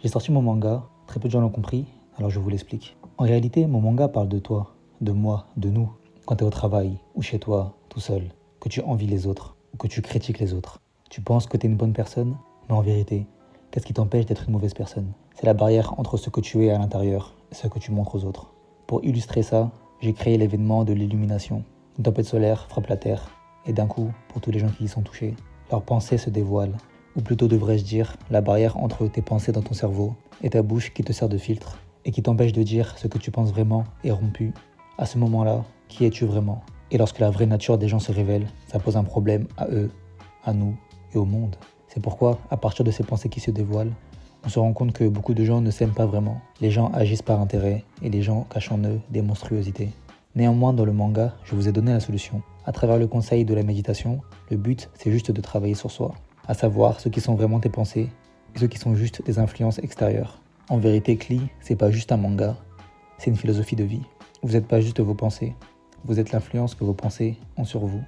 J'ai sorti mon manga, très peu de gens l'ont compris, alors je vous l'explique. En réalité, mon manga parle de toi, de moi, de nous. Quand tu es au travail ou chez toi, tout seul, que tu envies les autres ou que tu critiques les autres. Tu penses que tu es une bonne personne, mais en vérité, qu'est-ce qui t'empêche d'être une mauvaise personne? C'est la barrière entre ce que tu es à l'intérieur et ce que tu montres aux autres. Pour illustrer ça, j'ai créé l'événement de l'illumination. Une tempête solaire frappe la Terre, et d'un coup, pour tous les gens qui y sont touchés, leurs pensées se dévoilent. Ou plutôt devrais-je dire, la barrière entre tes pensées dans ton cerveau et ta bouche qui te sert de filtre et qui t'empêche de dire ce que tu penses vraiment est rompue. À ce moment-là, qui es-tu vraiment? Et lorsque la vraie nature des gens se révèle, ça pose un problème à eux, à nous et au monde. C'est pourquoi, à partir de ces pensées qui se dévoilent, on se rend compte que beaucoup de gens ne s'aiment pas vraiment. Les gens agissent par intérêt et les gens cachent en eux des monstruosités. Néanmoins, dans le manga, je vous ai donné la solution. À travers le conseil de la méditation, le but, c'est juste de travailler sur soi, à savoir ce qui sont vraiment tes pensées et ce qui sont juste des influences extérieures. En vérité, Klee, c'est pas juste un manga, c'est une philosophie de vie. Vous n'êtes pas juste vos pensées, vous êtes l'influence que vos pensées ont sur vous.